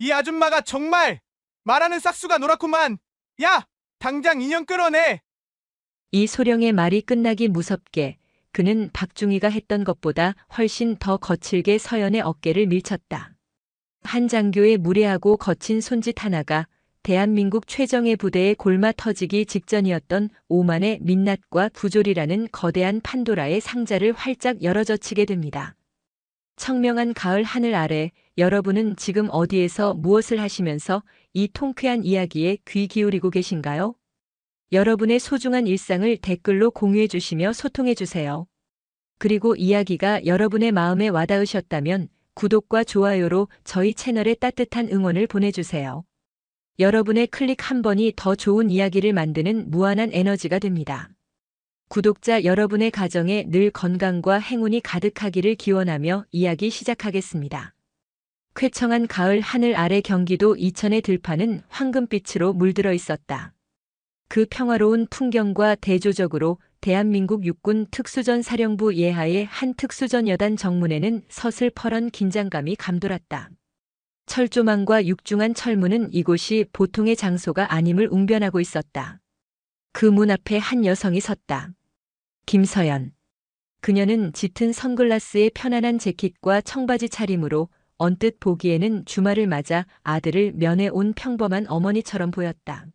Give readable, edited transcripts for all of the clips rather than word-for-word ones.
이 아줌마가 정말 말하는 싹수가 노랗구만. 야, 당장 인형 끌어내. 이 소령의 말이 끝나기 무섭게 그는 박중희가 했던 것보다 훨씬 더 거칠게 서연의 어깨를 밀쳤다. 한 장교의 무례하고 거친 손짓 하나가 대한민국 최정예 부대의 골마 터지기 직전이었던 오만의 민낯과 부조리라는 거대한 판도라의 상자를 활짝 열어젖히게 됩니다. 청명한 가을 하늘 아래 여러분은 지금 어디에서 무엇을 하시면서 이 통쾌한 이야기에 귀 기울이고 계신가요? 여러분의 소중한 일상을 댓글로 공유해 주시며 소통해 주세요. 그리고 이야기가 여러분의 마음에 와닿으셨다면 구독과 좋아요로 저희 채널에 따뜻한 응원을 보내주세요. 여러분의 클릭 한 번이 더 좋은 이야기를 만드는 무한한 에너지가 됩니다. 구독자 여러분의 가정에 늘 건강과 행운이 가득하기를 기원하며 이야기 시작하겠습니다. 쾌청한 가을 하늘 아래 경기도 이천의 들판은 황금빛으로 물들어 있었다. 그 평화로운 풍경과 대조적으로 대한민국 육군 특수전 사령부 예하의 한 특수전 여단 정문에는 서슬퍼런 긴장감이 감돌았다. 철조망과 육중한 철문은 이곳이 보통의 장소가 아님을 웅변하고 있었다. 그 문 앞에 한 여성이 섰다. 김서연. 그녀는 짙은 선글라스에 편안한 재킷과 청바지 차림으로 언뜻 보기에는 주말을 맞아 아들을 면회 온 평범한 어머니처럼 보였다.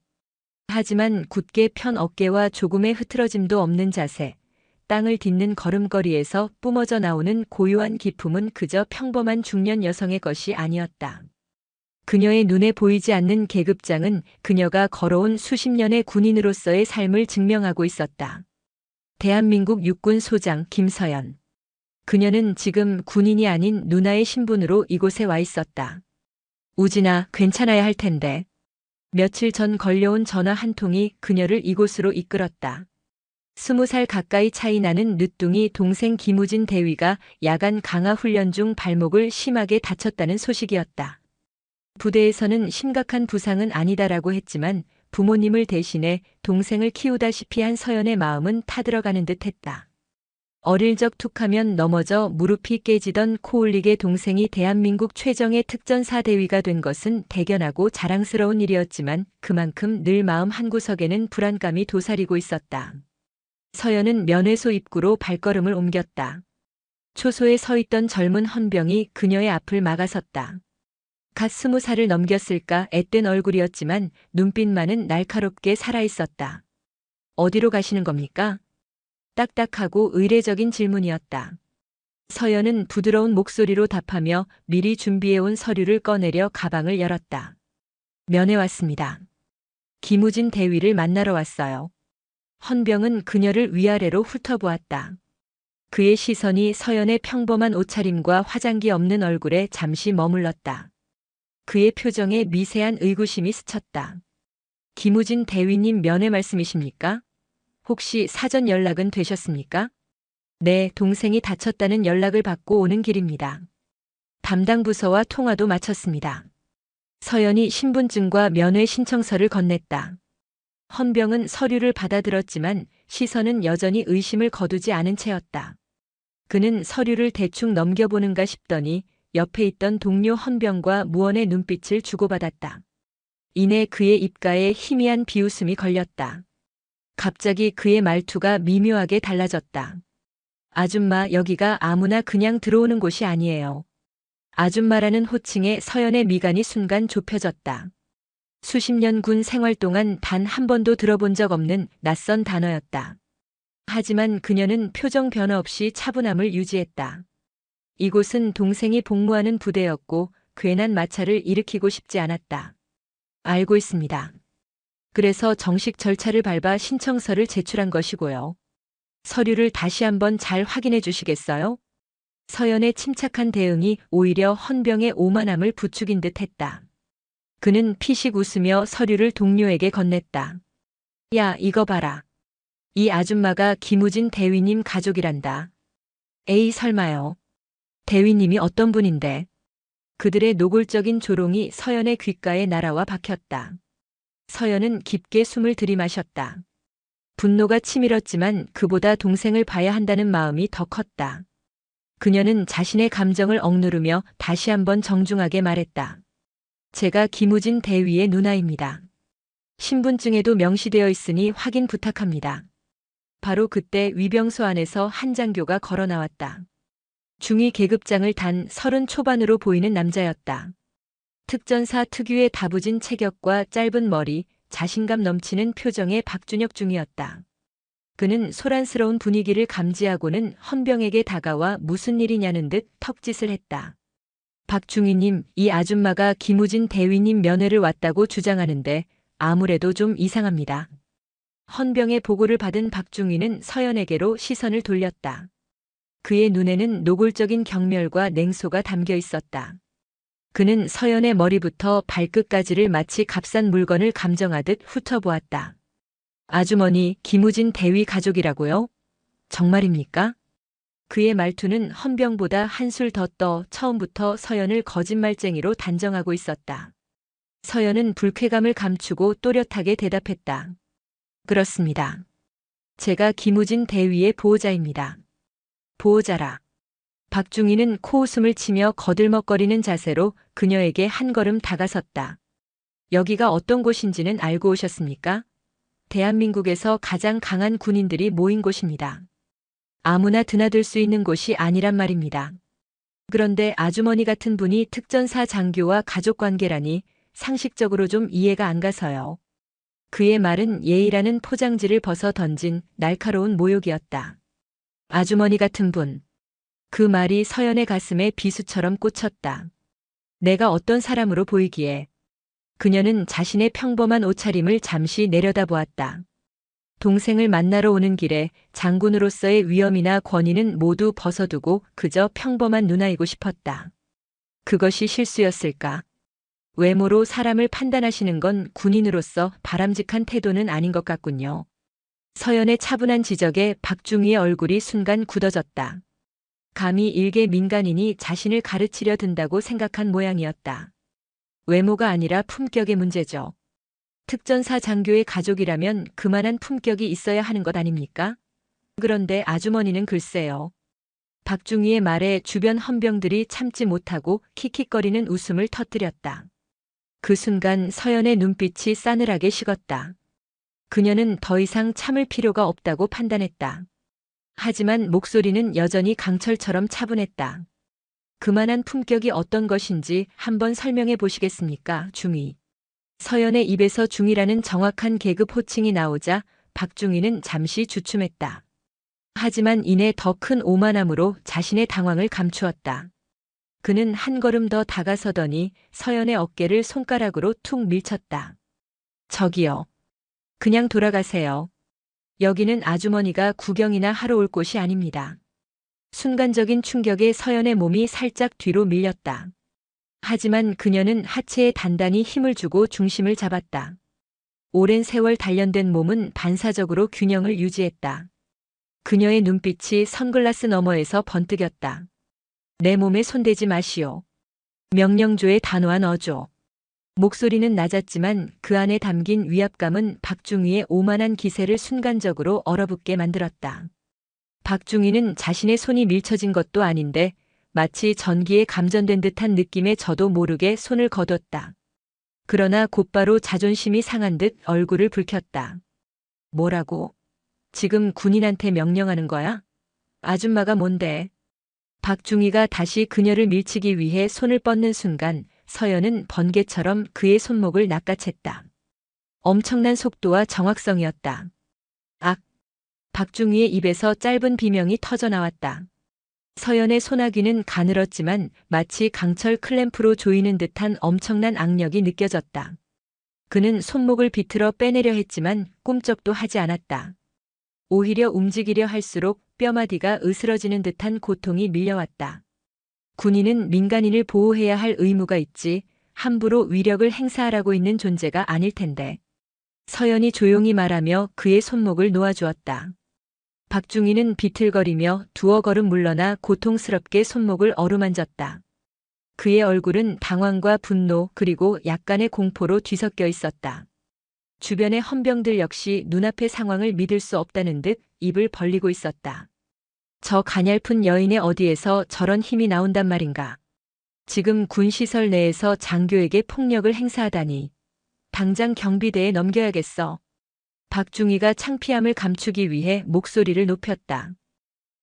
하지만 굳게 편 어깨와 조금의 흐트러짐도 없는 자세, 땅을 딛는 걸음걸이에서 뿜어져 나오는 고요한 기품은 그저 평범한 중년 여성의 것이 아니었다. 그녀의 눈에 보이지 않는 계급장은 그녀가 걸어온 수십 년의 군인으로서의 삶을 증명하고 있었다. 대한민국 육군 소장 김서연. 그녀는 지금 군인이 아닌 누나의 신분으로 이곳에 와 있었다. 우진아, 괜찮아야 할 텐데. 며칠 전 걸려온 전화 한 통이 그녀를 이곳으로 이끌었다. 20살 가까이 차이 나는 늦둥이 동생 김우진 대위가 야간 강화 훈련 중 발목을 심하게 다쳤다는 소식이었다. 부대에서는 심각한 부상은 아니다라고 했지만 부모님을 대신해 동생을 키우다시피 한 서연의 마음은 타들어가는 듯했다. 어릴 적 툭하면 넘어져 무릎이 깨지던 코올릭의 동생이 대한민국 최정예 특전사 대위가 된 것은 대견하고 자랑스러운 일이었지만 그만큼 늘 마음 한구석에는 불안감이 도사리고 있었다. 서연은 면회소 입구로 발걸음을 옮겼다. 초소에 서 있던 젊은 헌병이 그녀의 앞을 막아섰다. 갓 20살을 넘겼을까 앳된 얼굴이었지만 눈빛만은 날카롭게 살아있었다. 어디로 가시는 겁니까? 딱딱하고 의례적인 질문이었다. 서연은 부드러운 목소리로 답하며 미리 준비해온 서류를 꺼내려 가방을 열었다. 면회 왔습니다. 김우진 대위를 만나러 왔어요. 헌병은 그녀를 위아래로 훑어보았다. 그의 시선이 서연의 평범한 옷차림과 화장기 없는 얼굴에 잠시 머물렀다. 그의 표정에 미세한 의구심이 스쳤다. 김우진 대위님 면회 말씀이십니까? 혹시 사전 연락은 되셨습니까? 네, 동생이 다쳤다는 연락을 받고 오는 길입니다. 담당 부서와 통화도 마쳤습니다. 서연이 신분증과 면회 신청서를 건넸다. 헌병은 서류를 받아들었지만 시선은 여전히 의심을 거두지 않은 채였다. 그는 서류를 대충 넘겨보는가 싶더니 옆에 있던 동료 헌병과 무언의 눈빛을 주고받았다. 이내 그의 입가에 희미한 비웃음이 걸렸다. 갑자기 그의 말투가 미묘하게 달라졌다. 아줌마, 여기가 아무나 그냥 들어오는 곳이 아니에요. 아줌마라는 호칭에 서연의 미간이 순간 좁혀졌다. 수십 년 군 생활 동안 단 한 번도 들어본 적 없는 낯선 단어였다. 하지만 그녀는 표정 변화 없이 차분함을 유지했다. 이곳은 동생이 복무하는 부대였고 괜한 마찰을 일으키고 싶지 않았다. 알고 있습니다. 그래서 정식 절차를 밟아 신청서를 제출한 것이고요. 서류를 다시 한번 잘 확인해 주시겠어요? 서연의 침착한 대응이 오히려 헌병의 오만함을 부추긴 듯 했다. 그는 피식 웃으며 서류를 동료에게 건넸다. 야, 이거 봐라. 이 아줌마가 김우진 대위님 가족이란다. 에이, 설마요. 대위님이 어떤 분인데? 그들의 노골적인 조롱이 서연의 귓가에 날아와 박혔다. 서연은 깊게 숨을 들이마셨다. 분노가 치밀었지만 그보다 동생을 봐야 한다는 마음이 더 컸다. 그녀는 자신의 감정을 억누르며 다시 한번 정중하게 말했다. 제가 김우진 대위의 누나입니다. 신분증에도 명시되어 있으니 확인 부탁합니다. 바로 그때 위병소 안에서 한 장교가 걸어 나왔다. 중위 계급장을 단 30 초반으로 보이는 남자였다. 특전사 특유의 다부진 체격과 짧은 머리, 자신감 넘치는 표정의 박준혁 중이었다. 그는 소란스러운 분위기를 감지하고는 헌병에게 다가와 무슨 일이냐는 듯 턱짓을 했다. 박중희님, 이 아줌마가 김우진 대위님 면회를 왔다고 주장하는데 아무래도 좀 이상합니다. 헌병의 보고를 받은 박중희는 서연에게로 시선을 돌렸다. 그의 눈에는 노골적인 경멸과 냉소가 담겨 있었다. 그는 서연의 머리부터 발끝까지를 마치 값싼 물건을 감정하듯 훑어보았다. 아주머니, 김우진 대위 가족이라고요? 정말입니까? 그의 말투는 헌병보다 한술 더 떠 처음부터 서연을 거짓말쟁이로 단정하고 있었다. 서연은 불쾌감을 감추고 또렷하게 대답했다. 그렇습니다. 제가 김우진 대위의 보호자입니다. 보호자라. 박중희는 코웃음을 치며 거들먹거리는 자세로 그녀에게 한 걸음 다가섰다. 여기가 어떤 곳인지는 알고 오셨습니까? 대한민국에서 가장 강한 군인들이 모인 곳입니다. 아무나 드나들 수 있는 곳이 아니란 말입니다. 그런데 아주머니 같은 분이 특전사 장교와 가족관계라니 상식적으로 좀 이해가 안 가서요. 그의 말은 예의라는 포장지를 벗어 던진 날카로운 모욕이었다. 아주머니 같은 분. 그 말이 서연의 가슴에 비수처럼 꽂혔다. 내가 어떤 사람으로 보이기에. 그녀는 자신의 평범한 옷차림을 잠시 내려다보았다. 동생을 만나러 오는 길에 장군으로서의 위엄이나 권위는 모두 벗어두고 그저 평범한 누나이고 싶었다. 그것이 실수였을까? 외모로 사람을 판단하시는 건 군인으로서 바람직한 태도는 아닌 것 같군요. 서연의 차분한 지적에 박중희의 얼굴이 순간 굳어졌다. 감히 일개 민간인이 자신을 가르치려 든다고 생각한 모양이었다. 외모가 아니라 품격의 문제죠. 특전사 장교의 가족이라면 그만한 품격이 있어야 하는 것 아닙니까? 그런데 아주머니는 글쎄요. 박중희의 말에 주변 헌병들이 참지 못하고 킥킥거리는 웃음을 터뜨렸다. 그 순간 서연의 눈빛이 싸늘하게 식었다. 그녀는 더 이상 참을 필요가 없다고 판단했다. 하지만 목소리는 여전히 강철처럼 차분했다. 그만한 품격이 어떤 것인지 한번 설명해 보시겠습니까, 중위. 서연의 입에서 중위라는 정확한 계급 호칭이 나오자 박중희는 잠시 주춤했다. 하지만 이내 더 큰 오만함으로 자신의 당황을 감추었다. 그는 한 걸음 더 다가서더니 서연의 어깨를 손가락으로 툭 밀쳤다. 저기요. 그냥 돌아가세요. 여기는 아주머니가 구경이나 하러 올 곳이 아닙니다. 순간적인 충격에 서연의 몸이 살짝 뒤로 밀렸다. 하지만 그녀는 하체에 단단히 힘을 주고 중심을 잡았다. 오랜 세월 단련된 몸은 반사적으로 균형을 유지했다. 그녀의 눈빛이 선글라스 너머에서 번뜩였다. 내 몸에 손대지 마시오. 명령조의 단호한 어조. 목소리는 낮았지만 그 안에 담긴 위압감은 박중희의 오만한 기세를 순간적으로 얼어붙게 만들었다. 박중희는 자신의 손이 밀쳐진 것도 아닌데 마치 전기에 감전된 듯한 느낌에 저도 모르게 손을 거뒀다. 그러나 곧바로 자존심이 상한 듯 얼굴을 붉혔다. 뭐라고? 지금 군인한테 명령하는 거야? 아줌마가 뭔데? 박중희가 다시 그녀를 밀치기 위해 손을 뻗는 순간 서연은 번개처럼 그의 손목을 낚아챘다. 엄청난 속도와 정확성이었다. 악! 박중희의 입에서 짧은 비명이 터져 나왔다. 서연의 소나귀는 가늘었지만 마치 강철 클램프로 조이는 듯한 엄청난 악력이 느껴졌다. 그는 손목을 비틀어 빼내려 했지만 꿈쩍도 하지 않았다. 오히려 움직이려 할수록 뼈마디가 으스러지는 듯한 고통이 밀려왔다. 군인은 민간인을 보호해야 할 의무가 있지 함부로 위력을 행사하라고 있는 존재가 아닐 텐데. 서연이 조용히 말하며 그의 손목을 놓아주었다. 박중희는 비틀거리며 두어 걸음 물러나 고통스럽게 손목을 어루만졌다. 그의 얼굴은 당황과 분노 그리고 약간의 공포로 뒤섞여 있었다. 주변의 헌병들 역시 눈앞의 상황을 믿을 수 없다는 듯 입을 벌리고 있었다. 저 가냘픈 여인의 어디에서 저런 힘이 나온단 말인가. 지금 군시설 내에서 장교에게 폭력을 행사하다니. 당장 경비대에 넘겨야겠어. 박중희가 창피함을 감추기 위해 목소리를 높였다.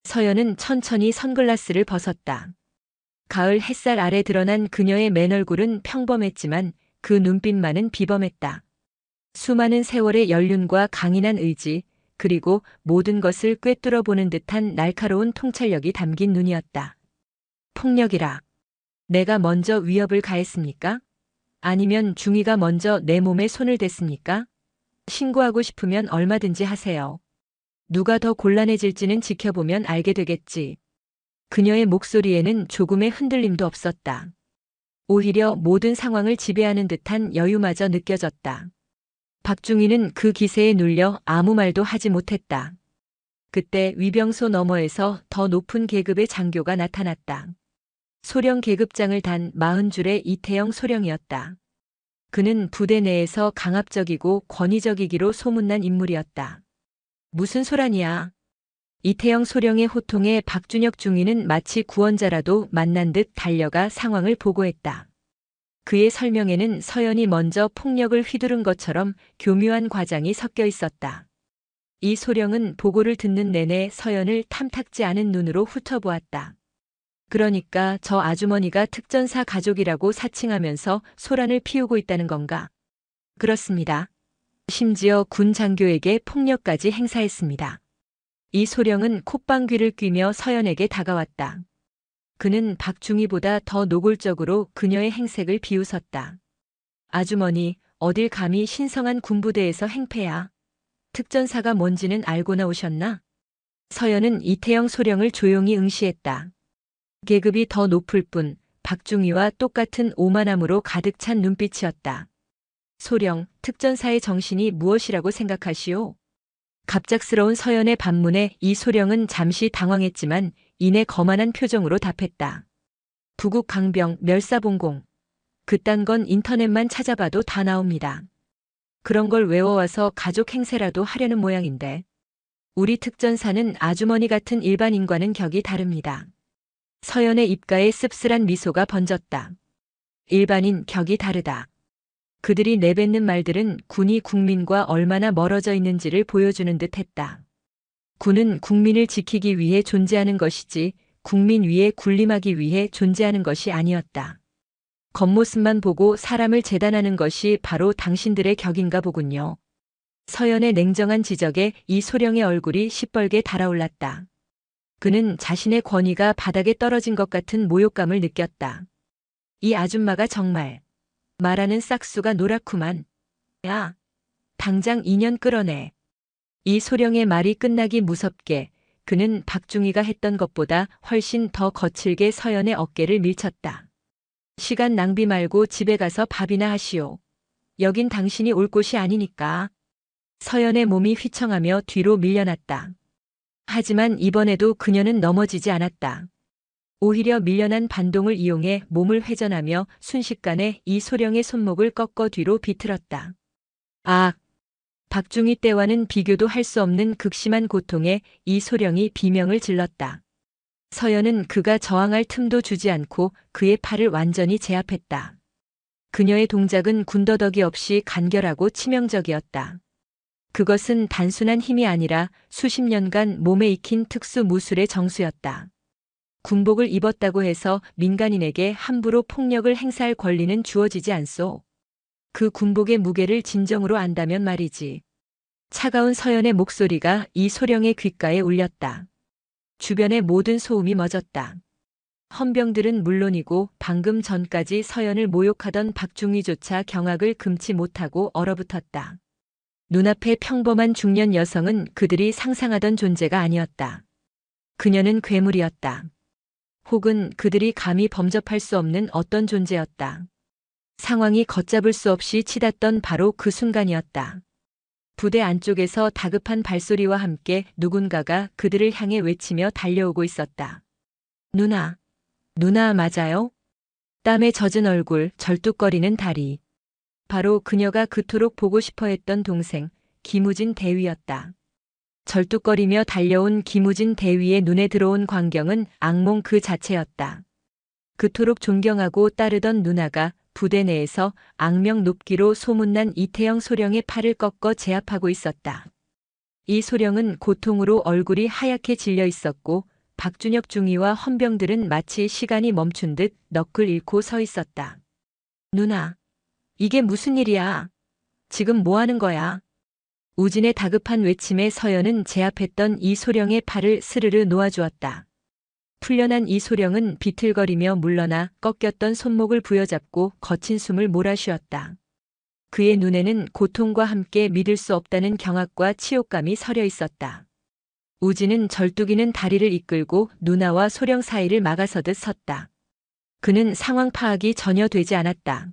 서연은 천천히 선글라스를 벗었다. 가을 햇살 아래 드러난 그녀의 맨얼굴은 평범했지만 그 눈빛만은 비범했다. 수많은 세월의 연륜과 강인한 의지, 그리고 모든 것을 꿰뚫어 보는 듯한 날카로운 통찰력이 담긴 눈이었다. 폭력이라. 내가 먼저 위협을 가했습니까? 아니면 중희가 먼저 내 몸에 손을 댔습니까? 신고하고 싶으면 얼마든지 하세요. 누가 더 곤란해질지는 지켜보면 알게 되겠지. 그녀의 목소리에는 조금의 흔들림도 없었다. 오히려 모든 상황을 지배하는 듯한 여유마저 느껴졌다. 박중희는 그 기세에 눌려 아무 말도 하지 못했다. 그때 위병소 너머에서 더 높은 계급의 장교가 나타났다. 소령 계급장을 단 40줄의 이태영 소령이었다. 그는 부대 내에서 강압적이고 권위적이기로 소문난 인물이었다. 무슨 소란이야? 이태영 소령의 호통에 박준혁 중위는 마치 구원자라도 만난 듯 달려가 상황을 보고했다. 그의 설명에는 서연이 먼저 폭력을 휘두른 것처럼 교묘한 과장이 섞여 있었다. 이 소령은 보고를 듣는 내내 서연을 탐탁지 않은 눈으로 훑어보았다. 그러니까 저 아주머니가 특전사 가족이라고 사칭하면서 소란을 피우고 있다는 건가? 그렇습니다. 심지어 군 장교에게 폭력까지 행사했습니다. 이 소령은 콧방귀를 뀌며 서연에게 다가왔다. 그는 박중희보다 더 노골적으로 그녀의 행색을 비웃었다. 아주머니, 어딜 감히 신성한 군부대에서 행패야. 특전사가 뭔지는 알고 나오셨나? 서연은 이태영 소령을 조용히 응시했다. 계급이 더 높을 뿐 박중희와 똑같은 오만함으로 가득 찬 눈빛이었다. 소령, 특전사의 정신이 무엇이라고 생각하시오? 갑작스러운 서연의 반문에 이 소령은 잠시 당황했지만 이내 거만한 표정으로 답했다. 부국 강병 멸사봉공. 그딴 건 인터넷만 찾아봐도 다 나옵니다. 그런 걸 외워와서 가족 행세라도 하려는 모양인데. 우리 특전사는 아주머니 같은 일반인과는 격이 다릅니다. 서연의 입가에 씁쓸한 미소가 번졌다. 일반인 격이 다르다. 그들이 내뱉는 말들은 군이 국민과 얼마나 멀어져 있는지를 보여주는 듯 했다. 군은 국민을 지키기 위해 존재하는 것이지 국민 위에 군림하기 위해 존재하는 것이 아니었다. 겉모습만 보고 사람을 재단하는 것이 바로 당신들의 격인가 보군요. 서연의 냉정한 지적에 이 소령의 얼굴이 시뻘게 달아올랐다. 그는 자신의 권위가 바닥에 떨어진 것 같은 모욕감을 느꼈다. 이 아줌마가 정말 말하는 싹수가 노랗구만. 야, 당장 인연 끌어내. 이 소령의 말이 끝나기 무섭게 그는 박중희가 했던 것보다 훨씬 더 거칠게 서연의 어깨를 밀쳤다. 시간 낭비 말고 집에 가서 밥이나 하시오. 여긴 당신이 올 곳이 아니니까. 서연의 몸이 휘청하며 뒤로 밀려났다. 하지만 이번에도 그녀는 넘어지지 않았다. 오히려 밀려난 반동을 이용해 몸을 회전하며 순식간에 이 소령의 손목을 꺾어 뒤로 비틀었다. 아! 박중희 때와는 비교도 할 수 없는 극심한 고통에 이 소령이 비명을 질렀다. 서연은 그가 저항할 틈도 주지 않고 그의 팔을 완전히 제압했다. 그녀의 동작은 군더더기 없이 간결하고 치명적이었다. 그것은 단순한 힘이 아니라 수십 년간 몸에 익힌 특수 무술의 정수였다. 군복을 입었다고 해서 민간인에게 함부로 폭력을 행사할 권리는 주어지지 않소. 그 군복의 무게를 진정으로 안다면 말이지. 차가운 서연의 목소리가 이 소령의 귓가에 울렸다. 주변의 모든 소음이 멎었다. 헌병들은 물론이고 방금 전까지 서연을 모욕하던 박중희조차 경악을 금치 못하고 얼어붙었다. 눈앞의 평범한 중년 여성은 그들이 상상하던 존재가 아니었다. 그녀는 괴물이었다. 혹은 그들이 감히 범접할 수 없는 어떤 존재였다. 상황이 걷잡을 수 없이 치닫던 바로 그 순간이었다. 부대 안쪽에서 다급한 발소리와 함께 누군가가 그들을 향해 외치며 달려오고 있었다. 누나, 누나 맞아요? 땀에 젖은 얼굴, 절뚝거리는 다리. 바로 그녀가 그토록 보고 싶어 했던 동생, 김우진 대위였다. 절뚝거리며 달려온 김우진 대위의 눈에 들어온 광경은 악몽 그 자체였다. 그토록 존경하고 따르던 누나가 부대 내에서 악명 높기로 소문난 이태영 소령의 팔을 꺾어 제압하고 있었다. 이 소령은 고통으로 얼굴이 하얗게 질려 있었고 박준혁 중위와 헌병들은 마치 시간이 멈춘 듯 넋을 잃고 서 있었다. 누나, 이게 무슨 일이야? 지금 뭐 하는 거야? 우진의 다급한 외침에 서연은 제압했던 이 소령의 팔을 스르르 놓아주었다. 풀려난 이 소령은 비틀거리며 물러나 꺾였던 손목을 부여잡고 거친 숨을 몰아쉬었다. 그의 눈에는 고통과 함께 믿을 수 없다는 경악과 치욕감이 서려 있었다. 우진은 절뚝이는 다리를 이끌고 누나와 소령 사이를 막아서듯 섰다. 그는 상황 파악이 전혀 되지 않았다.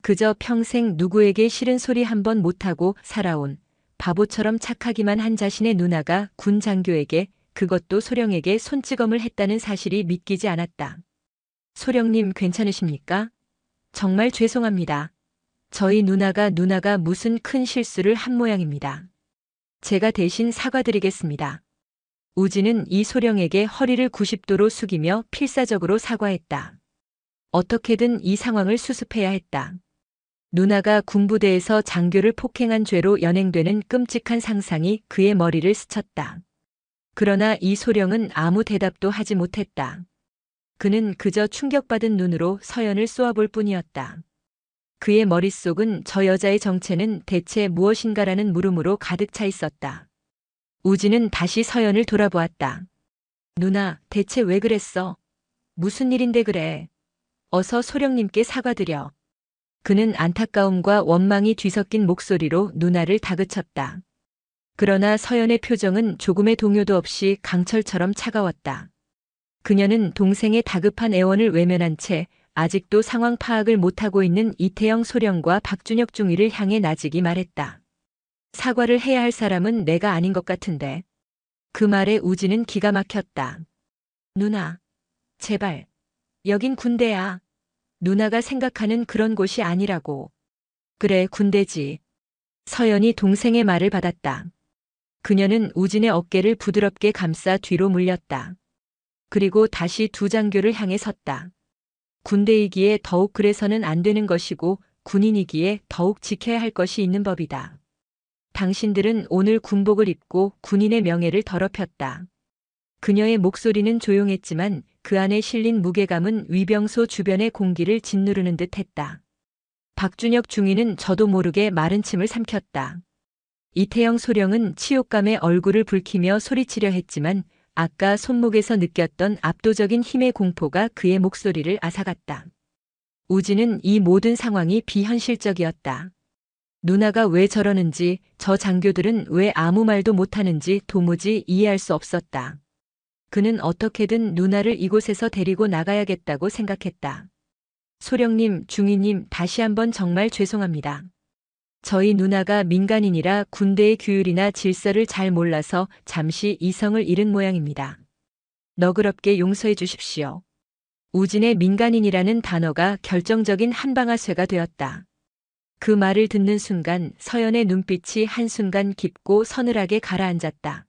그저 평생 누구에게 싫은 소리 한 번 못하고 살아온 바보처럼 착하기만 한 자신의 누나가 군 장교에게, 그것도 소령에게 손찌검을 했다는 사실이 믿기지 않았다. 소령님 괜찮으십니까? 정말 죄송합니다. 저희 누나가 무슨 큰 실수를 한 모양입니다. 제가 대신 사과드리겠습니다. 우진은 이 소령에게 허리를 90도로 숙이며 필사적으로 사과했다. 어떻게든 이 상황을 수습해야 했다. 누나가 군부대에서 장교를 폭행한 죄로 연행되는 끔찍한 상상이 그의 머리를 스쳤다. 그러나 이 소령은 아무 대답도 하지 못했다. 그는 그저 충격받은 눈으로 서연을 쏘아볼 뿐이었다. 그의 머릿속은 저 여자의 정체는 대체 무엇인가라는 물음으로 가득 차 있었다. 우진은 다시 서연을 돌아보았다. 누나, 대체 왜 그랬어? 무슨 일인데 그래? 어서 소령님께 사과드려. 그는 안타까움과 원망이 뒤섞인 목소리로 누나를 다그쳤다. 그러나 서연의 표정은 조금의 동요도 없이 강철처럼 차가웠다. 그녀는 동생의 다급한 애원을 외면한 채 아직도 상황 파악을 못하고 있는 이태영 소령과 박준혁 중위를 향해 나직이 말했다. 사과를 해야 할 사람은 내가 아닌 것 같은데. 그 말에 우진은 기가 막혔다. 누나, 제발. 여긴 군대야. 누나가 생각하는 그런 곳이 아니라고. 그래, 군대지. 서연이 동생의 말을 받았다. 그녀는 우진의 어깨를 부드럽게 감싸 뒤로 물렸다. 그리고 다시 두 장교를 향해 섰다. 군대이기에 더욱 그래서는 안 되는 것이고 군인이기에 더욱 지켜야 할 것이 있는 법이다. 당신들은 오늘 군복을 입고 군인의 명예를 더럽혔다. 그녀의 목소리는 조용했지만 그 안에 실린 무게감은 위병소 주변의 공기를 짓누르는 듯 했다. 박준혁 중위는 저도 모르게 마른 침을 삼켰다. 이태영 소령은 치욕감에 얼굴을 붉히며 소리치려 했지만 아까 손목에서 느꼈던 압도적인 힘의 공포가 그의 목소리를 앗아갔다. 우진은 이 모든 상황이 비현실적이었다. 누나가 왜 저러는지, 저 장교들은 왜 아무 말도 못하는지 도무지 이해할 수 없었다. 그는 어떻게든 누나를 이곳에서 데리고 나가야겠다고 생각했다. 소령님, 중위님, 다시 한번 정말 죄송합니다. 저희 누나가 민간인이라 군대의 규율이나 질서를 잘 몰라서 잠시 이성을 잃은 모양입니다. 너그럽게 용서해 주십시오. 우진의 민간인이라는 단어가 결정적인 한방아쇠가 되었다. 그 말을 듣는 순간 서연의 눈빛이 한순간 깊고 서늘하게 가라앉았다.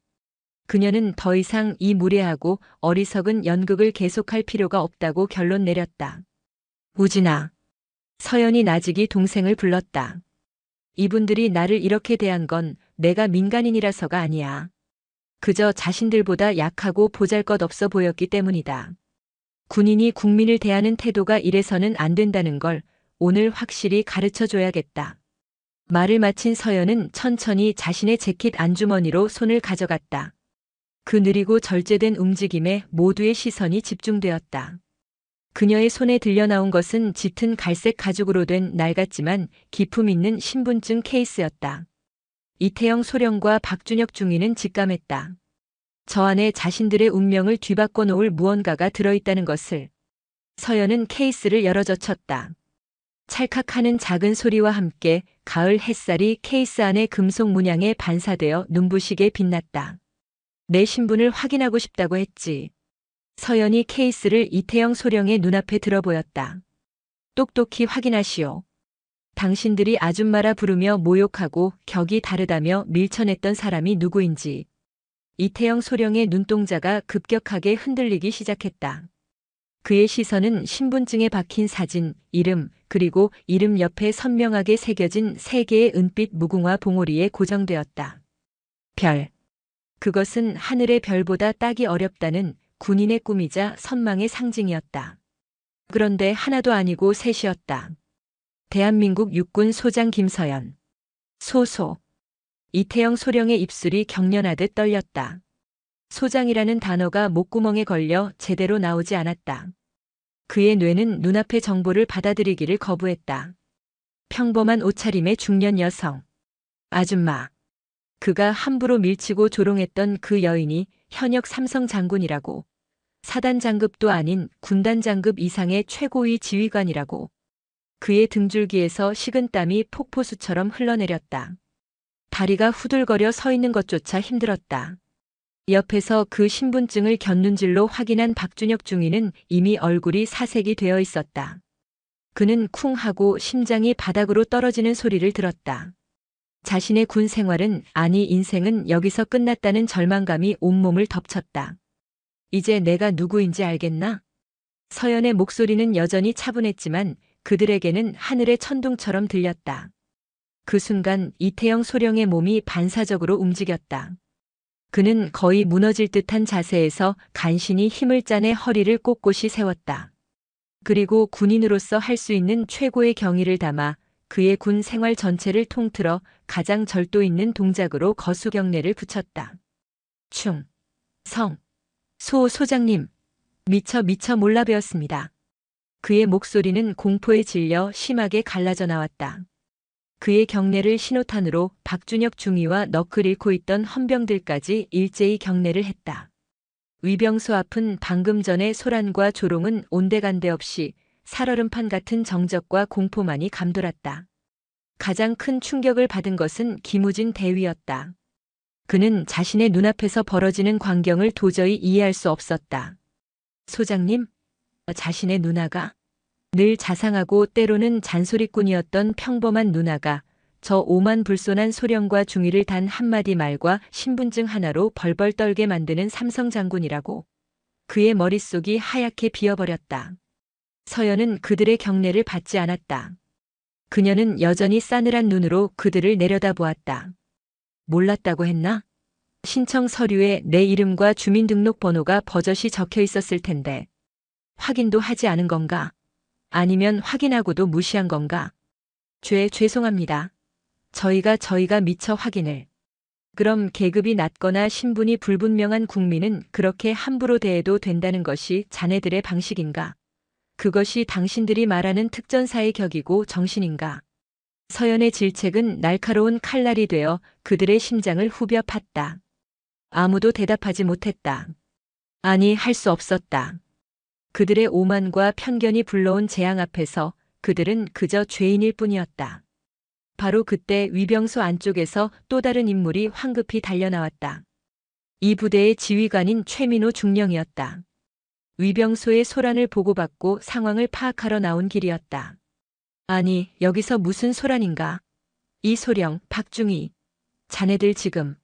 그녀는 더 이상 이 무례하고 어리석은 연극을 계속할 필요가 없다고 결론 내렸다. 우진아. 서연이 나직이 동생을 불렀다. 이분들이 나를 이렇게 대한 건 내가 민간인이라서가 아니야. 그저 자신들보다 약하고 보잘것없어 보였기 때문이다. 군인이 국민을 대하는 태도가 이래서는 안 된다는 걸 오늘 확실히 가르쳐줘야겠다. 말을 마친 서연은 천천히 자신의 재킷 안주머니로 손을 가져갔다. 그 느리고 절제된 움직임에 모두의 시선이 집중되었다. 그녀의 손에 들려나온 것은 짙은 갈색 가죽으로 된 낡았지만 기품 있는 신분증 케이스였다. 이태영 소령과 박준혁 중위는 직감했다. 저 안에 자신들의 운명을 뒤바꿔 놓을 무언가가 들어있다는 것을. 서연은 케이스를 열어젖혔다. 찰칵하는 작은 소리와 함께 가을 햇살이 케이스 안의 금속 문양에 반사되어 눈부시게 빛났다. 내 신분을 확인하고 싶다고 했지. 서연이 케이스를 이태영 소령의 눈앞에 들어보였다. 똑똑히 확인하시오. 당신들이 아줌마라 부르며 모욕하고 격이 다르다며 밀쳐냈던 사람이 누구인지. 이태영 소령의 눈동자가 급격하게 흔들리기 시작했다. 그의 시선은 신분증에 박힌 사진, 이름, 그리고 이름 옆에 선명하게 새겨진 3개의 은빛 무궁화 봉오리에 고정되었다. 별. 그것은 하늘의 별보다 따기 어렵다는 군인의 꿈이자 선망의 상징이었다. 그런데 하나도 아니고 셋이었다. 대한민국 육군 소장 김서연. 소소. 이태영 소령의 입술이 경련하듯 떨렸다. 소장이라는 단어가 목구멍에 걸려 제대로 나오지 않았다. 그의 뇌는 눈앞의 정보를 받아들이기를 거부했다. 평범한 옷차림의 중년 여성. 아줌마. 그가 함부로 밀치고 조롱했던 그 여인이 현역 삼성 장군이라고. 사단 장급도 아닌 군단 장급 이상의 최고위 지휘관이라고. 그의 등줄기에서 식은 땀이 폭포수처럼 흘러내렸다. 다리가 후들거려 서 있는 것조차 힘들었다. 옆에서 그 신분증을 곁눈질로 확인한 박준혁 중위는 이미 얼굴이 사색이 되어 있었다. 그는 쿵 하고 심장이 바닥으로 떨어지는 소리를 들었다. 자신의 군 생활은, 아니 인생은 여기서 끝났다는 절망감이 온몸을 덮쳤다. 이제 내가 누구인지 알겠나? 서연의 목소리는 여전히 차분했지만 그들에게는 하늘의 천둥처럼 들렸다. 그 순간 이태영 소령의 몸이 반사적으로 움직였다. 그는 거의 무너질 듯한 자세에서 간신히 힘을 짜내 허리를 꼿꼿이 세웠다. 그리고 군인으로서 할 수 있는 최고의 경의를 담아 그의 군 생활 전체를 통틀어 가장 절도 있는 동작으로 거수경례를 붙였다. 충, 성, 소 소장님, 미처 몰라 배웠습니다. 그의 목소리는 공포에 질려 심하게 갈라져 나왔다. 그의 경례를 신호탄으로 박준혁 중위와 너클 잃고 있던 헌병들까지 일제히 경례를 했다. 위병소 앞은 방금 전의 소란과 조롱은 온데간데 없이 살얼음판 같은 정적과 공포만이 감돌았다. 가장 큰 충격을 받은 것은 김우진 대위였다. 그는 자신의 눈앞에서 벌어지는 광경을 도저히 이해할 수 없었다. 소장님, 자신의 누나가? 늘 자상하고 때로는 잔소리꾼이었던 평범한 누나가 저 오만불손한 소령과 중위를 단 한마디 말과 신분증 하나로 벌벌 떨게 만드는 삼성 장군이라고. 그의 머릿속이 하얗게 비어버렸다. 서연은 그들의 경례를 받지 않았다. 그녀는 여전히 싸늘한 눈으로 그들을 내려다보았다. 몰랐다고 했나? 신청 서류에 내 이름과 주민등록번호가 버젓이 적혀 있었을 텐데. 확인도 하지 않은 건가? 아니면 확인하고도 무시한 건가? 죄송합니다. 저희가 미처 확인을. 그럼 계급이 낮거나 신분이 불분명한 국민은 그렇게 함부로 대해도 된다는 것이 자네들의 방식인가? 그것이 당신들이 말하는 특전사의 격이고 정신인가? 서연의 질책은 날카로운 칼날이 되어 그들의 심장을 후벼 팠다. 아무도 대답하지 못했다. 아니, 할 수 없었다. 그들의 오만과 편견이 불러온 재앙 앞에서 그들은 그저 죄인일 뿐이었다. 바로 그때 위병소 안쪽에서 또 다른 인물이 황급히 달려나왔다. 이 부대의 지휘관인 최민호 중령이었다. 위병소의 소란을 보고받고 상황을 파악하러 나온 길이었다. 아니, 여기서 무슨 소란인가? 이 소령, 박중희. 자네들 지금.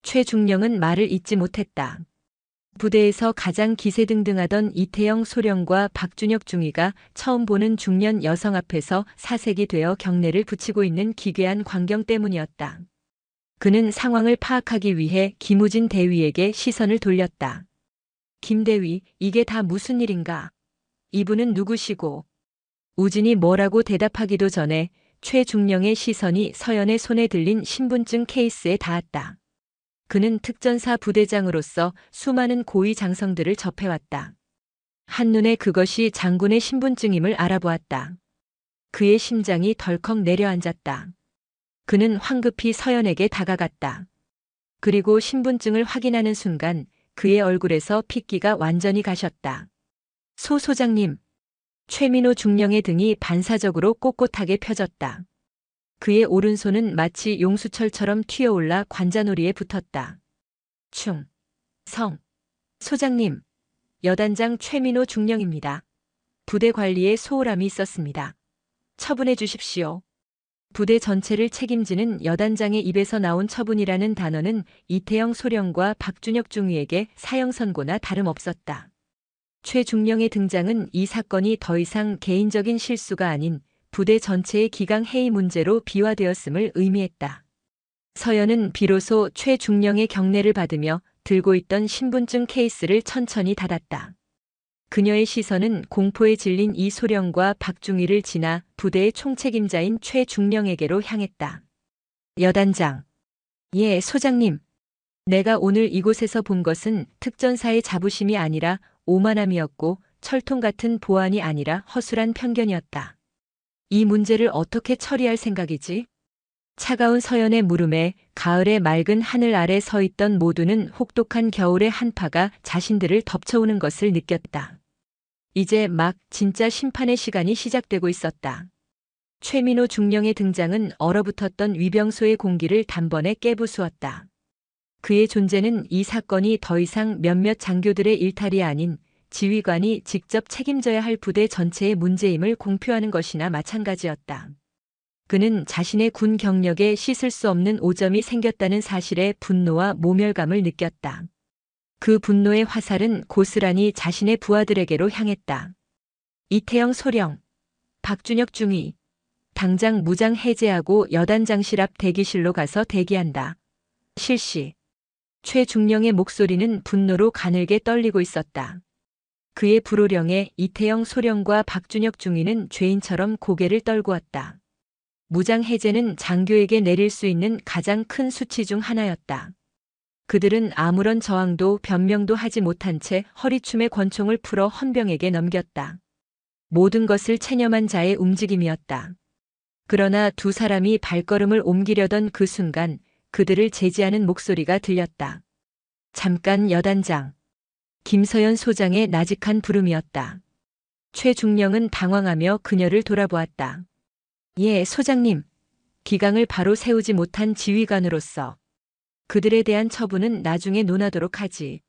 최 중령은 말을 잇지 못했다. 부대에서 가장 기세등등하던 이태영 소령과 박준혁 중위가 처음 보는 중년 여성 앞에서 사색이 되어 경례를 붙이고 있는 기괴한 광경 때문이었다. 그는 상황을 파악하기 위해 김우진 대위에게 시선을 돌렸다. 김 대위, 이게 다 무슨 일인가? 이분은 누구시고? 우진이 뭐라고 대답하기도 전에 최 중령의 시선이 서연의 손에 들린 신분증 케이스에 닿았다. 그는 특전사 부대장으로서 수많은 고위 장성들을 접해왔다. 한눈에 그것이 장군의 신분증임을 알아보았다. 그의 심장이 덜컥 내려앉았다. 그는 황급히 서연에게 다가갔다. 그리고 신분증을 확인하는 순간 그의 얼굴에서 핏기가 완전히 가셨다. 소 소장님. 최민호 중령의 등이 반사적으로 꼿꼿하게 펴졌다. 그의 오른손은 마치 용수철처럼 튀어올라 관자놀이에 붙었다. 충, 성, 소장님, 여단장 최민호 중령입니다. 부대 관리에 소홀함이 있었습니다. 처분해 주십시오. 부대 전체를 책임지는 여단장의 입에서 나온 처분이라는 단어는 이태영 소령과 박준혁 중위에게 사형 선고나 다름없었다. 최중령의 등장은 이 사건이 더 이상 개인적인 실수가 아닌 부대 전체의 기강 해이 문제로 비화되었음을 의미했다. 서연은 비로소 최중령의 경례를 받으며 들고 있던 신분증 케이스를 천천히 닫았다. 그녀의 시선은 공포에 질린 이소령과 박중희를 지나 부대의 총책임자인 최중령에게로 향했다. 여단장. 예, 소장님. 내가 오늘 이곳에서 본 것은 특전사의 자부심이 아니라 오만함이었고 철통 같은 보안이 아니라 허술한 편견이었다. 이 문제를 어떻게 처리할 생각이지? 차가운 서연의 물음에 가을의 맑은 하늘 아래 서 있던 모두는 혹독한 겨울의 한파가 자신들을 덮쳐오는 것을 느꼈다. 이제 막 진짜 심판의 시간이 시작되고 있었다. 최민호 중령의 등장은 얼어붙었던 위병소의 공기를 단번에 깨부수었다. 그의 존재는 이 사건이 더 이상 몇몇 장교들의 일탈이 아닌 지휘관이 직접 책임져야 할 부대 전체의 문제임을 공표하는 것이나 마찬가지였다. 그는 자신의 군 경력에 씻을 수 없는 오점이 생겼다는 사실에 분노와 모멸감을 느꼈다. 그 분노의 화살은 고스란히 자신의 부하들에게로 향했다. 이태영 소령, 박준혁 중위, 당장 무장 해제하고 여단장실 앞 대기실로 가서 대기한다. 실시. 최중령의 목소리는 분노로 가늘게 떨리고 있었다. 그의 불호령에 이태영 소령과 박준혁 중위는 죄인처럼 고개를 떨구었다. 무장 해제는 장교에게 내릴 수 있는 가장 큰 수치 중 하나였다. 그들은 아무런 저항도 변명도 하지 못한 채 허리춤에 권총을 풀어 헌병에게 넘겼다. 모든 것을 체념한 자의 움직임이었다. 그러나 두 사람이 발걸음을 옮기려던 그 순간 그들을 제지하는 목소리가 들렸다. 잠깐 여단장. 김서연 소장의 나직한 부름이었다. 최중령은 당황하며 그녀를 돌아보았다. 예, 소장님. 기강을 바로 세우지 못한 지휘관으로서 그들에 대한 처분은 나중에 논하도록 하지.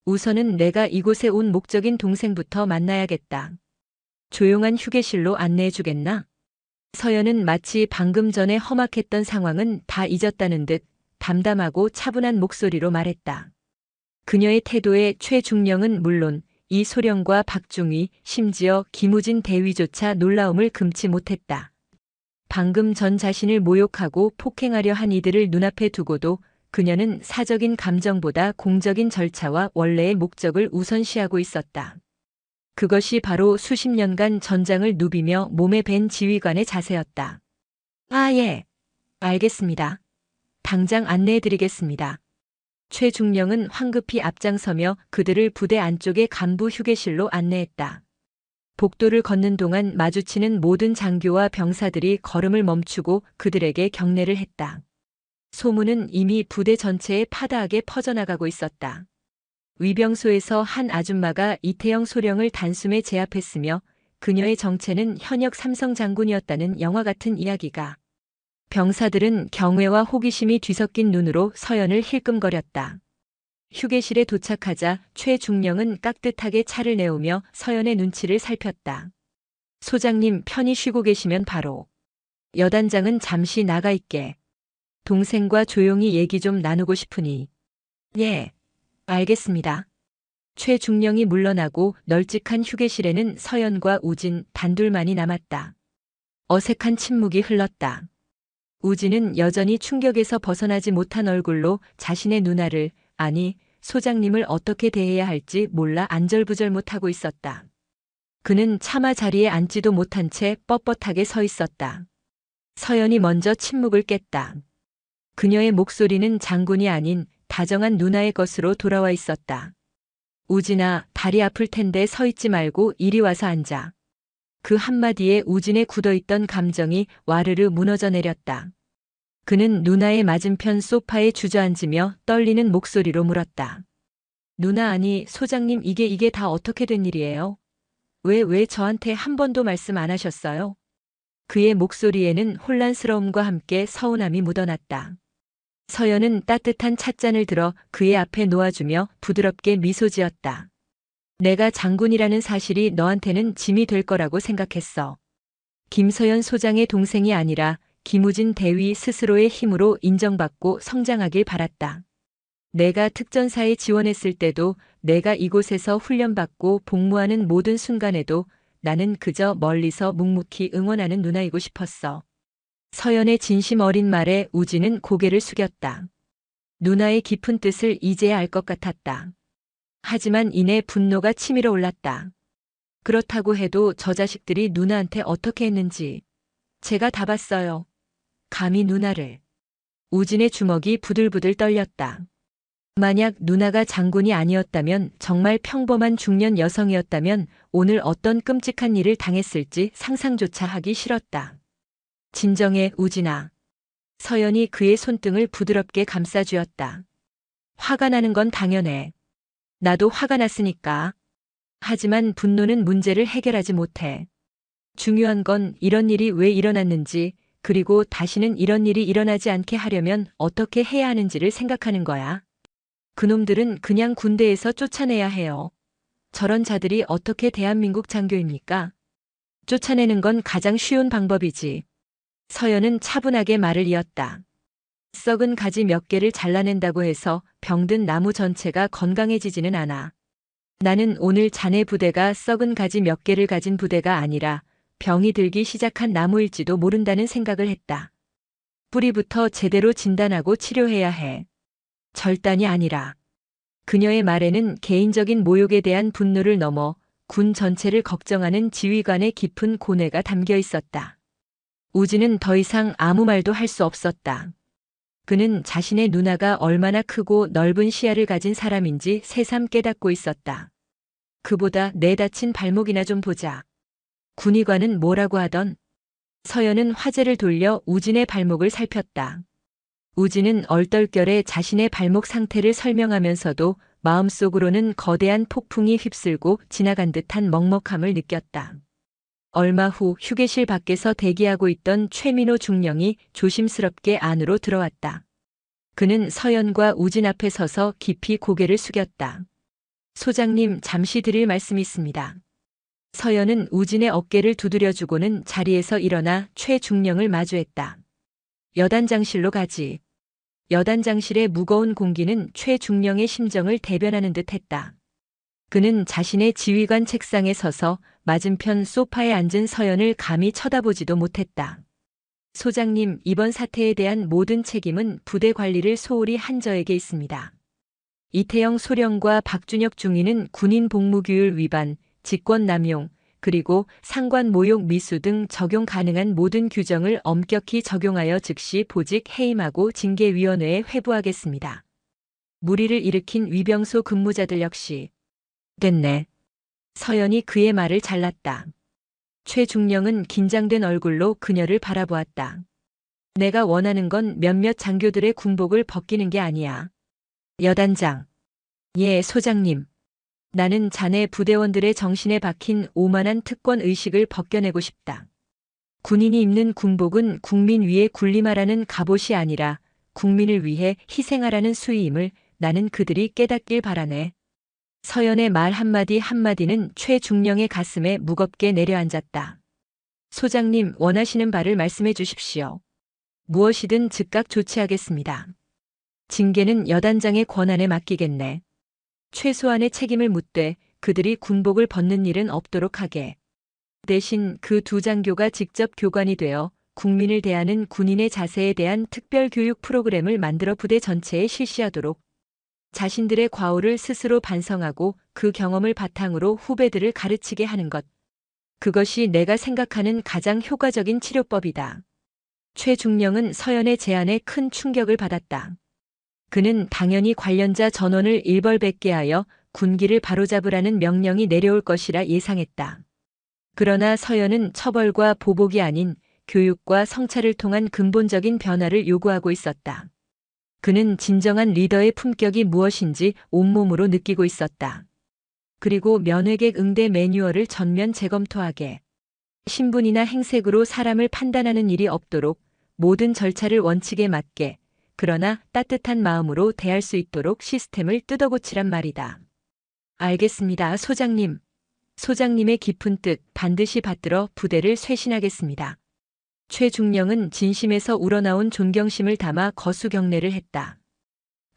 우선은 내가 이곳에 온 목적인 동생부터 만나야겠다. 조용한 휴게실로 안내해주겠나? 서연은 마치 방금 전에 험악했던 상황은 다 잊었다는 듯 담담하고 차분한 목소리로 말했다. 그녀의 태도에 최중령은 물론 이소령과 박중희, 심지어 김우진 대위조차 놀라움을 금치 못했다. 방금 전 자신을 모욕하고 폭행하려 한 이들을 눈앞에 두고도 그녀는 사적인 감정보다 공적인 절차와 원래의 목적을 우선시하고 있었다. 그것이 바로 수십 년간 전장을 누비며 몸에 밴 지휘관의 자세였다. 아, 예. 알겠습니다. 당장 안내해드리겠습니다. 최중령은 황급히 앞장서며 그들을 부대 안쪽의 간부 휴게실로 안내했다. 복도를 걷는 동안 마주치는 모든 장교와 병사들이 걸음을 멈추고 그들에게 경례를 했다. 소문은 이미 부대 전체에 파다하게 퍼져나가고 있었다. 위병소에서 한 아줌마가 이태영 소령을 단숨에 제압했으며 그녀의 정체는 현역 삼성 장군이었다는 영화 같은 이야기가. 병사들은 경외와 호기심이 뒤섞인 눈으로 서연을 힐끔거렸다. 휴게실에 도착하자 최중령은 깍듯하게 차를 내오며 서연의 눈치를 살폈다. 소장님 편히 쉬고 계시면 바로. 여단장은 잠시 나가 있게. 동생과 조용히 얘기 좀 나누고 싶으니. 예, 알겠습니다. 최중령이 물러나고 널찍한 휴게실에는 서연과 우진 단둘만이 남았다. 어색한 침묵이 흘렀다. 우진은 여전히 충격에서 벗어나지 못한 얼굴로 자신의 누나를, 아니 소장님을 어떻게 대해야 할지 몰라 안절부절 못하고 있었다. 그는 차마 자리에 앉지도 못한 채 뻣뻣하게 서 있었다. 서연이 먼저 침묵을 깼다. 그녀의 목소리는 장군이 아닌 다정한 누나의 것으로 돌아와 있었다. 우진아, 다리 아플 텐데 서 있지 말고 이리 와서 앉아. 그 한마디에 우진의 굳어있던 감정이 와르르 무너져 내렸다. 그는 누나의 맞은편 소파에 주저앉으며 떨리는 목소리로 물었다. 누나, 아니 소장님, 이게 다 어떻게 된 일이에요? 왜 저한테 한 번도 말씀 안 하셨어요? 그의 목소리에는 혼란스러움과 함께 서운함이 묻어났다. 서연은 따뜻한 찻잔을 들어 그의 앞에 놓아주며 부드럽게 미소 지었다. 내가 장군이라는 사실이 너한테는 짐이 될 거라고 생각했어. 김서연 소장의 동생이 아니라 김우진 대위 스스로의 힘으로 인정받고 성장하길 바랐다. 내가 특전사에 지원했을 때도, 내가 이곳에서 훈련받고 복무하는 모든 순간에도 나는 그저 멀리서 묵묵히 응원하는 누나이고 싶었어. 서연의 진심 어린 말에 우진은 고개를 숙였다. 누나의 깊은 뜻을 이제야 알 것 같았다. 하지만 이내 분노가 치밀어 올랐다. 그렇다고 해도 저 자식들이 누나한테 어떻게 했는지 제가 다 봤어요. 감히 누나를. 우진의 주먹이 부들부들 떨렸다. 만약 누나가 장군이 아니었다면, 정말 평범한 중년 여성이었다면 오늘 어떤 끔찍한 일을 당했을지 상상조차 하기 싫었다. 진정해, 우진아. 서연이 그의 손등을 부드럽게 감싸주었다. 화가 나는 건 당연해. 나도 화가 났으니까. 하지만 분노는 문제를 해결하지 못해. 중요한 건 이런 일이 왜 일어났는지, 그리고 다시는 이런 일이 일어나지 않게 하려면 어떻게 해야 하는지를 생각하는 거야. 그놈들은 그냥 군대에서 쫓아내야 해요. 저런 자들이 어떻게 대한민국 장교입니까? 쫓아내는 건 가장 쉬운 방법이지. 서연은 차분하게 말을 이었다. 썩은 가지 몇 개를 잘라낸다고 해서 병든 나무 전체가 건강해지지는 않아. 나는 오늘 자네 부대가 썩은 가지 몇 개를 가진 부대가 아니라 병이 들기 시작한 나무일지도 모른다는 생각을 했다. 뿌리부터 제대로 진단하고 치료해야 해. 절단이 아니라. 그녀의 말에는 개인적인 모욕에 대한 분노를 넘어 군 전체를 걱정하는 지휘관의 깊은 고뇌가 담겨 있었다. 우진은 더 이상 아무 말도 할 수 없었다. 그는 자신의 누나가 얼마나 크고 넓은 시야를 가진 사람인지 새삼 깨닫고 있었다. 그보다 내 다친 발목이나 좀 보자. 군의관은 뭐라고 하던? 서연은 화제를 돌려 우진의 발목을 살폈다. 우진은 얼떨결에 자신의 발목 상태를 설명하면서도 마음속으로는 거대한 폭풍이 휩쓸고 지나간 듯한 먹먹함을 느꼈다. 얼마 후 휴게실 밖에서 대기하고 있던 최민호 중령이 조심스럽게 안으로 들어왔다. 그는 서연과 우진 앞에 서서 깊이 고개를 숙였다. 소장님, 잠시 드릴 말씀이 있습니다. 서연은 우진의 어깨를 두드려주고는 자리에서 일어나 최 중령을 마주했다. 여단장실로 가지. 여단장실의 무거운 공기는 최 중령의 심정을 대변하는 듯 했다. 그는 자신의 지휘관 책상에 서서 맞은편 소파에 앉은 서연을 감히 쳐다보지도 못했다. 소장님, 이번 사태에 대한 모든 책임은 부대 관리를 소홀히 한 저에게 있습니다. 이태영 소령과 박준혁 중위는 군인 복무규율 위반, 직권남용, 그리고 상관 모욕 미수 등 적용 가능한 모든 규정을 엄격히 적용하여 즉시 보직 해임하고 징계위원회에 회부하겠습니다. 무리를 일으킨 위병소 근무자들 역시. 됐네. 서연이 그의 말을 잘랐다. 최 중령은 긴장된 얼굴로 그녀를 바라보았다. 내가 원하는 건 몇몇 장교들의 군복을 벗기는 게 아니야. 여단장. 예, 소장님. 나는 자네 부대원들의 정신에 박힌 오만한 특권 의식을 벗겨내고 싶다. 군인이 입는 군복은 국민 위에 군림하라는 갑옷이 아니라 국민을 위해 희생하라는 수위임을 나는 그들이 깨닫길 바라네. 서연의 말 한마디 한마디는 최 중령의 가슴에 무겁게 내려앉았다. 소장님, 원하시는 바를 말씀해 주십시오. 무엇이든 즉각 조치하겠습니다. 징계는 여단장의 권한에 맡기겠네. 최소한의 책임을 묻되 그들이 군복을 벗는 일은 없도록 하게. 대신 그 두 장교가 직접 교관이 되어 국민을 대하는 군인의 자세에 대한 특별 교육 프로그램을 만들어 부대 전체에 실시하도록. 자신들의 과오를 스스로 반성하고 그 경험을 바탕으로 후배들을 가르치게 하는 것. 그것이 내가 생각하는 가장 효과적인 치료법이다. 최 중령은 서연의 제안에 큰 충격을 받았다. 그는 당연히 관련자 전원을 일벌백계하여 군기를 바로잡으라는 명령이 내려올 것이라 예상했다. 그러나 서연은 처벌과 보복이 아닌 교육과 성찰을 통한 근본적인 변화를 요구하고 있었다. 그는 진정한 리더의 품격이 무엇인지 온몸으로 느끼고 있었다. 그리고 면회객 응대 매뉴얼을 전면 재검토하게. 신분이나 행색으로 사람을 판단하는 일이 없도록 모든 절차를 원칙에 맞게, 그러나 따뜻한 마음으로 대할 수 있도록 시스템을 뜯어고치란 말이다. 알겠습니다, 소장님. 소장님의 깊은 뜻 반드시 받들어 부대를 쇄신하겠습니다. 최 중령은 진심에서 우러나온 존경심을 담아 거수 경례를 했다.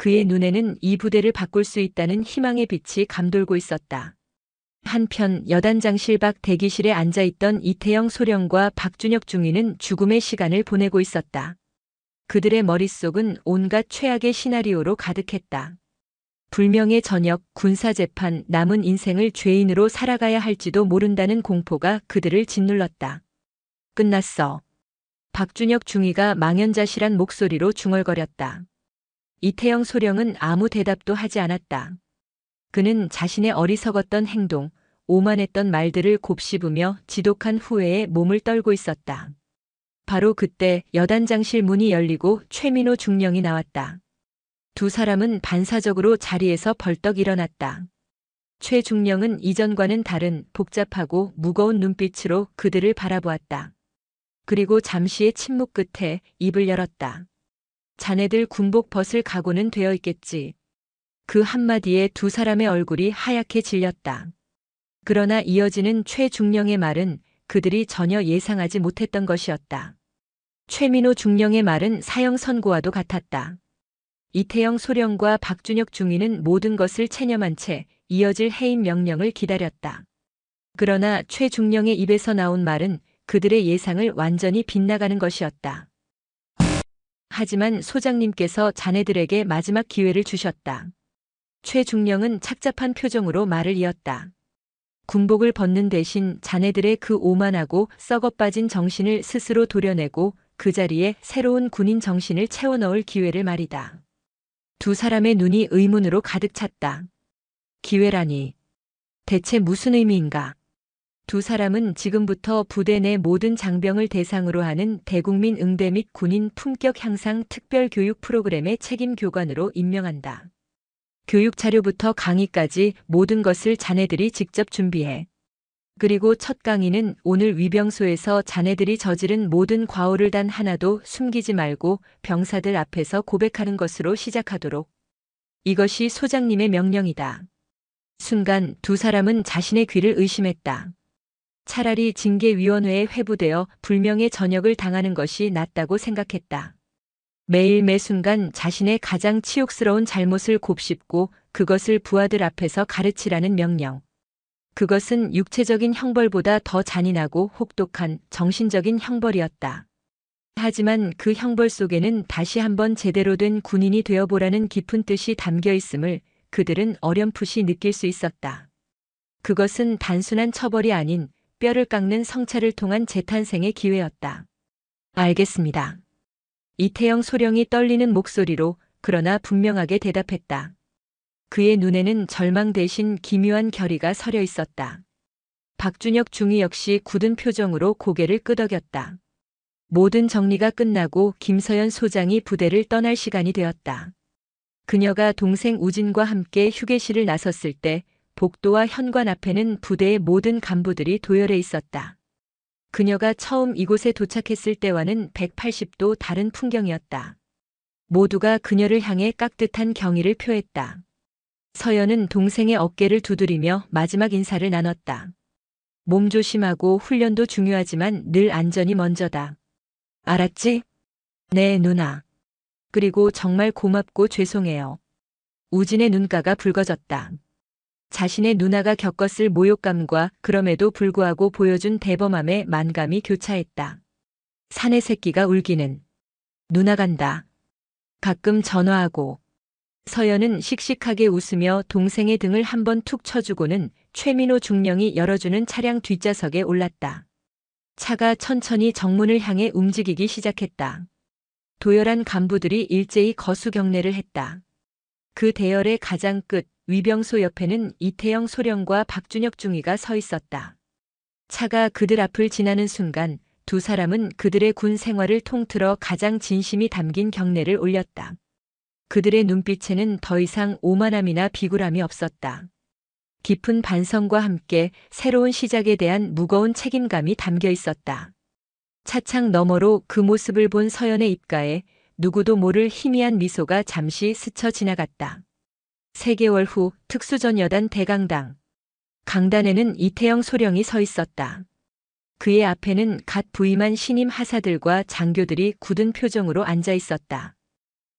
그의 눈에는 이 부대를 바꿀 수 있다는 희망의 빛이 감돌고 있었다. 한편 여단장실 밖 대기실에 앉아있던 이태영 소령과 박준혁 중위는 죽음의 시간을 보내고 있었다. 그들의 머릿속은 온갖 최악의 시나리오로 가득했다. 불명의 전역, 군사재판, 남은 인생을 죄인으로 살아가야 할지도 모른다는 공포가 그들을 짓눌렀다. 끝났어. 박준혁 중위가 망연자실한 목소리로 중얼거렸다. 이태영 소령은 아무 대답도 하지 않았다. 그는 자신의 어리석었던 행동, 오만했던 말들을 곱씹으며 지독한 후회에 몸을 떨고 있었다. 바로 그때 여단장실 문이 열리고 최민호 중령이 나왔다. 두 사람은 반사적으로 자리에서 벌떡 일어났다. 최 중령은 이전과는 다른 복잡하고 무거운 눈빛으로 그들을 바라보았다. 그리고 잠시의 침묵 끝에 입을 열었다. 자네들 군복 벗을 각오는 되어 있겠지. 그 한마디에 두 사람의 얼굴이 하얗게 질렸다. 그러나 이어지는 최 중령의 말은 그들이 전혀 예상하지 못했던 것이었다. 최민호 중령의 말은 사형 선고와도 같았다. 이태영 소령과 박준혁 중위는 모든 것을 체념한 채 이어질 해임 명령을 기다렸다. 그러나 최 중령의 입에서 나온 말은 그들의 예상을 완전히 빗나가는 것이었다. 하지만 소장님께서 자네들에게 마지막 기회를 주셨다. 최 중령은 착잡한 표정으로 말을 이었다. 군복을 벗는 대신 자네들의 그 오만하고 썩어빠진 정신을 스스로 도려내고 그 자리에 새로운 군인 정신을 채워넣을 기회를 말이다. 두 사람의 눈이 의문으로 가득 찼다. 기회라니. 대체 무슨 의미인가? 두 사람은 지금부터 부대 내 모든 장병을 대상으로 하는 대국민 응대 및 군인 품격 향상 특별 교육 프로그램의 책임 교관으로 임명한다. 교육 자료부터 강의까지 모든 것을 자네들이 직접 준비해. 그리고 첫 강의는 오늘 위병소에서 자네들이 저지른 모든 과오를 단 하나도 숨기지 말고 병사들 앞에서 고백하는 것으로 시작하도록. 이것이 소장님의 명령이다. 순간 두 사람은 자신의 귀를 의심했다. 차라리 징계위원회에 회부되어 불명예 전역을 당하는 것이 낫다고 생각했다. 매일 매순간 자신의 가장 치욕스러운 잘못을 곱씹고 그것을 부하들 앞에서 가르치라는 명령. 그것은 육체적인 형벌보다 더 잔인하고 혹독한 정신적인 형벌이었다. 하지만 그 형벌 속에는 다시 한번 제대로 된 군인이 되어보라는 깊은 뜻이 담겨 있음을 그들은 어렴풋이 느낄 수 있었다. 그것은 단순한 처벌이 아닌 뼈를 깎는 성찰을 통한 재탄생의 기회였다. 알겠습니다. 이태영 소령이 떨리는 목소리로 그러나 분명하게 대답했다. 그의 눈에는 절망 대신 기묘한 결의가 서려 있었다. 박준혁 중위 역시 굳은 표정으로 고개를 끄덕였다. 모든 정리가 끝나고 김서연 소장이 부대를 떠날 시간이 되었다. 그녀가 동생 우진과 함께 휴게실을 나섰을 때 복도와 현관 앞에는 부대의 모든 간부들이 도열해 있었다. 그녀가 처음 이곳에 도착했을 때와는 180도 다른 풍경이었다. 모두가 그녀를 향해 깍듯한 경의를 표했다. 서연은 동생의 어깨를 두드리며 마지막 인사를 나눴다. 몸 조심하고 훈련도 중요하지만 늘 안전이 먼저다. 알았지? 네, 누나. 그리고 정말 고맙고 죄송해요. 우진의 눈가가 붉어졌다. 자신의 누나가 겪었을 모욕감과 그럼에도 불구하고 보여준 대범함의 만감이 교차했다. 사내 새끼가 울기는. 누나 간다. 가끔 전화하고. 서연은 씩씩하게 웃으며 동생의 등을 한번 툭 쳐주고는 최민호 중령이 열어주는 차량 뒷좌석에 올랐다. 차가 천천히 정문을 향해 움직이기 시작했다. 도열한 간부들이 일제히 거수 경례를 했다. 그 대열의 가장 끝 위병소 옆에는 이태영 소령과 박준혁 중위가 서 있었다. 차가 그들 앞을 지나는 순간 두 사람은 그들의 군 생활을 통틀어 가장 진심이 담긴 경례를 올렸다. 그들의 눈빛에는 더 이상 오만함이나 비굴함이 없었다. 깊은 반성과 함께 새로운 시작에 대한 무거운 책임감이 담겨 있었다. 차창 너머로 그 모습을 본 서연의 입가에 누구도 모를 희미한 미소가 잠시 스쳐 지나갔다. 3개월 후 특수전여단 대강당. 강단에는 이태영 소령이 서 있었다. 그의 앞에는 갓 부임한 신임 하사들과 장교들이 굳은 표정으로 앉아 있었다.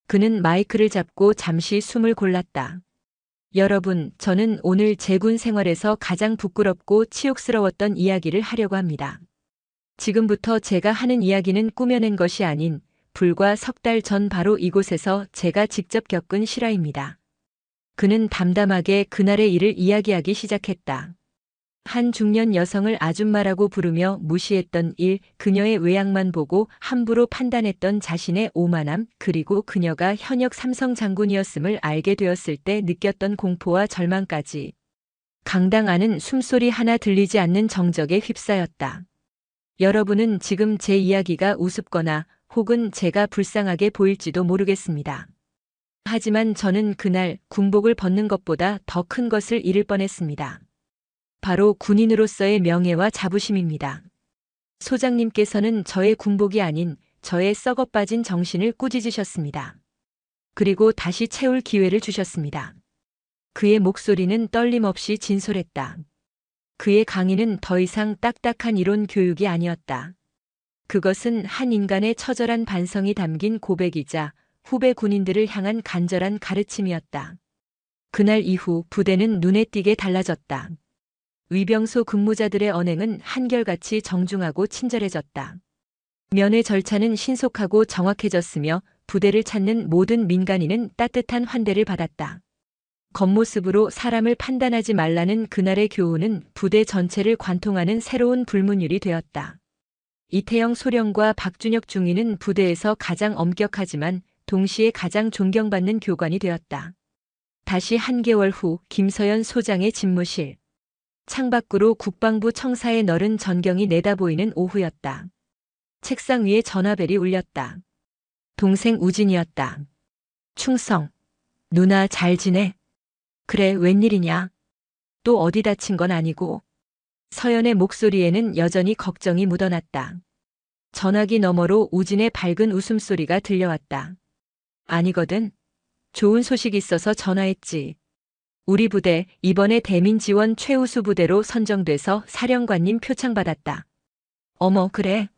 그는 마이크를 잡고 잠시 숨을 골랐다. 여러분, 저는 오늘 제 군 생활에서 가장 부끄럽고 치욕스러웠던 이야기를 하려고 합니다. 지금부터 제가 하는 이야기는 꾸며낸 것이 아닌 불과 석 달 전 바로 이곳에서 제가 직접 겪은 실화입니다. 그는 담담하게 그날의 일을 이야기하기 시작했다. 한 중년 여성을 아줌마라고 부르며 무시했던 일, 그녀의 외양만 보고 함부로 판단했던 자신의 오만함, 그리고 그녀가 현역 삼성 장군이었음을 알게 되었을 때 느꼈던 공포와 절망까지. 강당 안은 숨소리 하나 들리지 않는 정적에 휩싸였다. 여러분은 지금 제 이야기가 우습거나 혹은 제가 불쌍하게 보일지도 모르겠습니다. 하지만 저는 그날 군복을 벗는 것보다 더 큰 것을 잃을 뻔했습니다. 바로 군인으로서의 명예와 자부심입니다. 소장님께서는 저의 군복이 아닌 저의 썩어빠진 정신을 꾸짖으셨습니다. 그리고 다시 채울 기회를 주셨습니다. 그의 목소리는 떨림없이 진솔했다. 그의 강의는 더 이상 딱딱한 이론 교육이 아니었다. 그것은 한 인간의 처절한 반성이 담긴 고백이자 후배 군인들을 향한 간절한 가르침이었다. 그날 이후 부대는 눈에 띄게 달라졌다. 위병소 근무자들의 언행은 한결같이 정중하고 친절해졌다. 면회 절차는 신속하고 정확해졌으며 부대를 찾는 모든 민간인은 따뜻한 환대를 받았다. 겉모습으로 사람을 판단하지 말라는 그날의 교훈은 부대 전체를 관통하는 새로운 불문율이 되었다. 이태영 소령과 박준혁 중위는 부대에서 가장 엄격하지만 동시에 가장 존경받는 교관이 되었다. 다시 한개월 후 김서연 소장의 집무실. 창밖으로 국방부 청사의 너른 전경이 내다보이는 오후였다. 책상 위에 전화벨이 울렸다. 동생 우진이었다. 충성. 누나 잘 지내? 그래, 웬일이냐? 또 어디 다친 건 아니고? 서연의 목소리에는 여전히 걱정이 묻어났다. 전화기 너머로 우진의 밝은 웃음소리가 들려왔다. 아니거든. 좋은 소식 있어서 전화했지. 우리 부대 이번에 대민지원 최우수 부대로 선정돼서 사령관님 표창 받았다. 어머, 그래?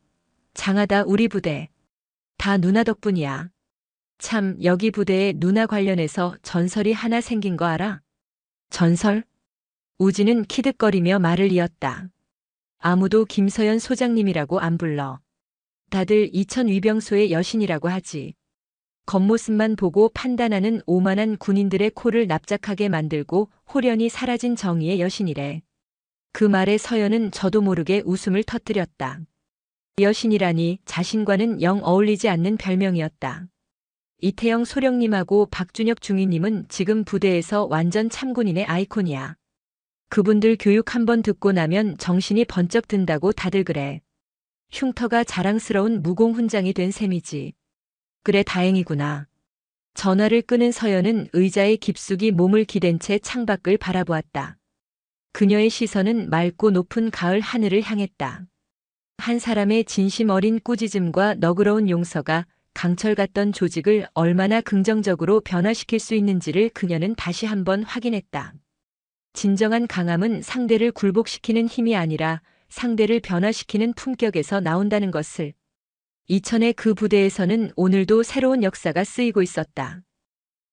장하다. 우리 부대. 다 누나 덕분이야. 참, 여기 부대에 누나 관련해서 전설이 하나 생긴 거 알아? 전설? 우진은 키득거리며 말을 이었다. 아무도 김서연 소장님이라고 안 불러. 다들 이천 위병소의 여신이라고 하지. 겉모습만 보고 판단하는 오만한 군인들의 코를 납작하게 만들고 홀연히 사라진 정의의 여신이래. 그 말에 서연은 저도 모르게 웃음을 터뜨렸다. 여신이라니 자신과는 영 어울리지 않는 별명이었다. 이태영 소령님하고 박준혁 중위님은 지금 부대에서 완전 참군인의 아이콘이야. 그분들 교육 한번 듣고 나면 정신이 번쩍 든다고 다들 그래. 흉터가 자랑스러운 무공훈장이 된 셈이지. 그래, 다행이구나. 전화를 끄는 서연은 의자에 깊숙이 몸을 기댄 채 창밖을 바라보았다. 그녀의 시선은 맑고 높은 가을 하늘을 향했다. 한 사람의 진심 어린 꾸짖음과 너그러운 용서가 강철 같던 조직을 얼마나 긍정적으로 변화시킬 수 있는지를 그녀는 다시 한번 확인했다. 진정한 강함은 상대를 굴복시키는 힘이 아니라 상대를 변화시키는 품격에서 나온다는 것을. 이천의 그 부대에서는 오늘도 새로운 역사가 쓰이고 있었다.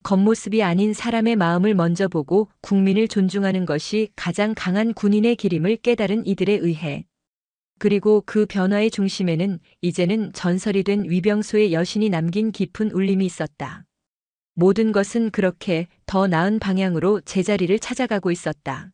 겉모습이 아닌 사람의 마음을 먼저 보고 국민을 존중하는 것이 가장 강한 군인의 길임을 깨달은 이들에 의해. 그리고 그 변화의 중심에는 이제는 전설이 된 위병소의 여신이 남긴 깊은 울림이 있었다. 모든 것은 그렇게 더 나은 방향으로 제자리를 찾아가고 있었다.